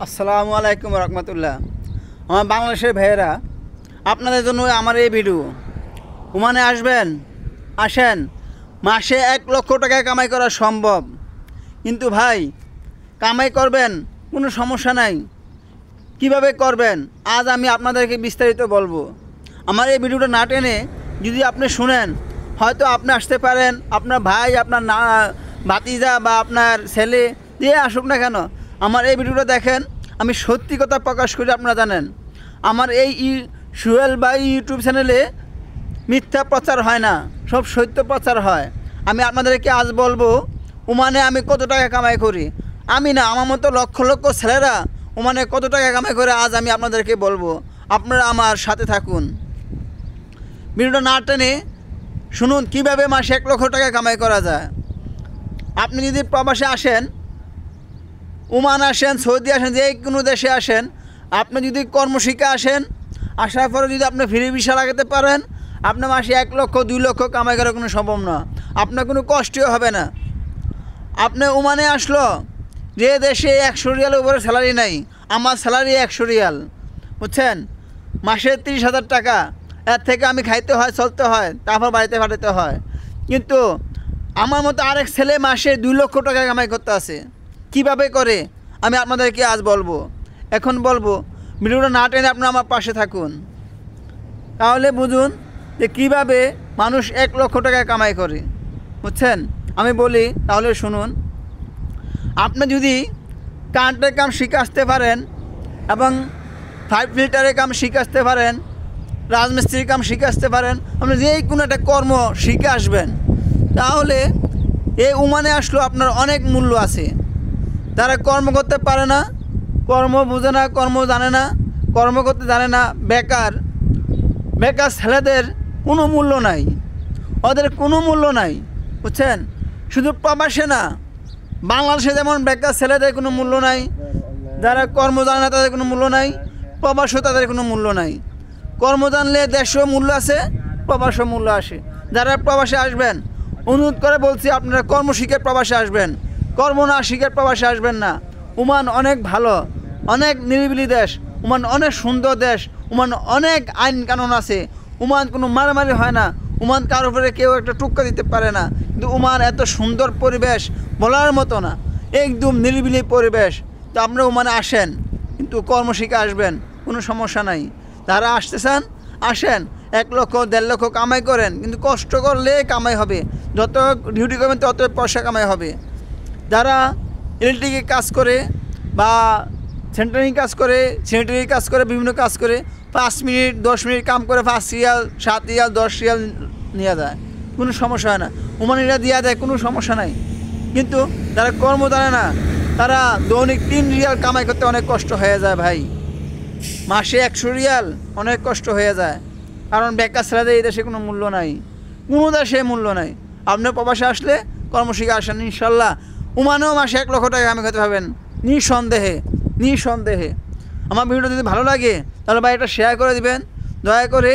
আসসালামু আলাইকুম রহমতুল্লাহ। আমার বাংলাদেশের ভাইয়েরা, আপনাদের জন্য আমার এই ভিডিও। ওমানে আসবেন, আসেন, মাসে 1 লক্ষ টাকা কামাই করা সম্ভব। কিন্তু ভাই, কামাই করবেন, কোনো সমস্যা নাই, কিভাবে করবেন আজ আমি আপনাদেরকে বিস্তারিত বলবো। আমার এই ভিডিওটা না টেনে যদি আপনি শুনেন, হয়তো আপনি আসতে পারেন, আপনার ভাই, আপনার ভাতিজা বা আপনার ছেলে দিয়ে আসুক না কেন, আমার এই ভিডিওটা দেখেন। আমি সত্যি কথা প্রকাশ করি, আপনারা জানেন আমার এই সোহেল ভাই ইউটিউব চ্যানেলে মিথ্যা প্রচার হয় না, সব সত্য প্রচার হয়। আমি আপনাদেরকে আজ বলবো ওমানে আমি কত টাকা কামাই করি। আমি না, আমার মতো লক্ষ লক্ষ ছেলেরা ওমানে কত টাকা কামাই করে আজ আমি আপনাদেরকে বলবো। আপনারা আমার সাথে থাকুন, ভিডিওটা না টেনে শুনুন কীভাবে মাসে 1 লক্ষ টাকা কামাই করা যায়। আপনি যদি প্রবাসে আসেন, ওমান আসেন, সৌদি আসেন, যে কোনো দেশে আসেন, আপনি যদি কর্মশিক্ষা আসেন, আসার পরে যদি আপনি ফ্রি ভিসা লাগাতে পারেন, আপনার মাসে 1 লক্ষ 2 লক্ষ কামাই করা কোনো সম্ভব না। আপনার কোনো কষ্টই হবে না। আপনি ওমানে আসলো, যে দেশে 100 রিয়ালের উপরে স্যালারি নাই, আমার স্যালারি 100 রিয়াল, বুঝছেন, মাসে 30,000 টাকা। এর থেকে আমি খাইতে হয়, চলতে হয়, তারপর বাড়িতে পাঠাতে হয়। কিন্তু আমার মতো আরেক ছেলে মাসে 2 লক্ষ টাকা কামাই করতে আছে। কিভাবে করে আমি আপনাদেরকে আজ বলবো। এখন বলবো, ভিডিওটা না টেনে আপনারা আমার পাশে থাকুন, তাহলে বুঝুন যে কীভাবে মানুষ 1 লক্ষ টাকা কামাই করে, বুঝছেন। আমি বলি, তাহলে শুনুন। আপনি যদি কারেন্টের কাম শিখে আসতে পারেন এবং 5 ফিল্টারের কাম শিখে আসতে পারেন, রাজমিস্ত্রির কাম শিখে আসতে পারেন, আপনি যেই কোনো একটা কর্ম শিখে আসবেন, তাহলে এই ওমানে আসলেও আপনার অনেক মূল্য আছে। যারা কর্ম করতে পারে না, কর্ম বোঝে না, কর্ম জানে না, কর্ম করতে জানে না, বেকার বেকার ছেলেদের কোনো মূল্য নাই, ওদের কোনো মূল্য নাই, বুঝছেন। শুধু প্রবাসে না, বাংলাদেশে যেমন বেকার ছেলেদের কোনো মূল্য নাই, যারা কর্ম জানে না তাদের কোনো মূল্য নাই, প্রবাসেও তাদের কোনো মূল্য নাই। কর্ম জানলে দেশেও মূল্য আছে, প্রবাসেও মূল্য আসে। যারা প্রবাসে আসবেন, অনুরোধ করে বলছি, আপনারা কর্ম শিখে প্রবাসে আসবেন, কর্ম না শিখে প্রবাসে আসবেন না। ওমান অনেক ভালো, অনেক নিরিবিলি দেশ, ওমান অনেক সুন্দর দেশ, ওমান অনেক আইন কানুন আছে, ওমান কোনো মারামারি হয় না, ওমান কারোর উপরে কেউ একটা টুক্কা দিতে পারে না। কিন্তু ওমান এত সুন্দর পরিবেশ, বলার মতো না, একদম নিরিবিলি পরিবেশ। তো আপনারা ওমানে আসেন, কিন্তু কর্ম শিখে আসবেন, কোনো সমস্যা নাই। যারা আসতে চান আসেন, 1 লক্ষ 1.5 লক্ষ কামাই করেন, কিন্তু কষ্ট করলে কামাই হবে। যত ডিউটি করবেন তত পয়সা কামাই হবে। যারা ইলেকট্রিকে কাজ করে বা সেন্টারিং কাজ করে, স্যানিটারি কাজ করে, বিভিন্ন কাজ করে, 5 মিনিট 10 মিনিট কাম করে 5 রিয়াল 7 রিয়াল 10 রিয়াল নেওয়া যায়, কোনো সমস্যা হয় না। ওমানিরা দেওয়া দেয়, কোনো সমস্যা নাই। কিন্তু যারা কর্ম জানে না, তারা দৈনিক 3 রিয়াল কামাই করতে অনেক কষ্ট হয়ে যায় ভাই। মাসে 100 রিয়াল অনেক কষ্ট হয়ে যায়, কারণ বেকার ছেলেদের এই দেশে কোনো মূল্য নাই, কোনো দেশে মূল্য নাই। আপনি প্রবাসে আসলে কর্মশিখে আসেন, ইনশাল্লাহ ওমানেও মাসে 1 লক্ষ টাকা কামাই করতে পারবেন, নিঃসন্দেহে, নিঃসন্দেহে। আমার ভিডিওটা যদি ভালো লাগে, তাহলে ভাই এটা শেয়ার করে দিবেন, দয়া করে।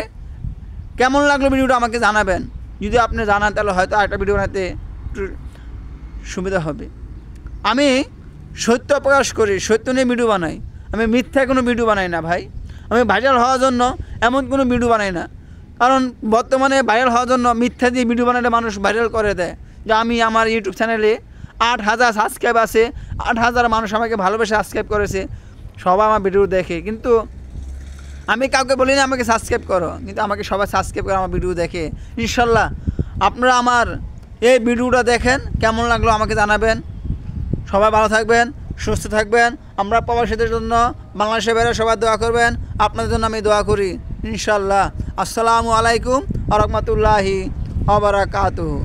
কেমন লাগলো ভিডিওটা আমাকে জানাবেন। যদি আপনি জানান, তাহলে হয়তো আরেকটা ভিডিও বানাতে একটু সুবিধা হবে। আমি সত্য প্রকাশ করি, সত্য নিয়ে ভিডিও বানাই, আমি মিথ্যা কোনো ভিডিও বানাই না ভাই। আমি ভাইরাল হওয়ার জন্য এমন কোনো ভিডিও বানাই না, কারণ বর্তমানে ভাইরাল হওয়ার জন্য মিথ্যা দিয়ে ভিডিও বানালে মানুষ ভাইরাল করে দেয়। যে আমি, আমার ইউটিউব চ্যানেলে 8,000 সাবস্ক্রাইব আছে, 8,000 মানুষ আমাকে ভালোবেসে সাবস্ক্রাইব করেছে, সবাই আমার ভিডিও দেখে। কিন্তু আমি কাউকে বলি না আমাকে সাবস্ক্রাইব করো, কিন্তু আমাকে সবাই সাবস্ক্রাইব করে আমার ভিডিও দেখে। ইনশাল্লাহ আপনারা আমার এই ভিডিওটা দেখেন, কেমন লাগলো আমাকে জানাবেন। সবাই ভালো থাকবেন, সুস্থ থাকবেন। আমরা প্রবাসীদের জন্য, বাংলাদেশের বাইরে সবাই দোয়া করবেন, আপনাদের জন্য আমি দোয়া করি, ইনশাল্লাহ। আসসালামু আলাইকুম ওয়া রাহমাতুল্লাহি ওয়া বারাকাতুহু।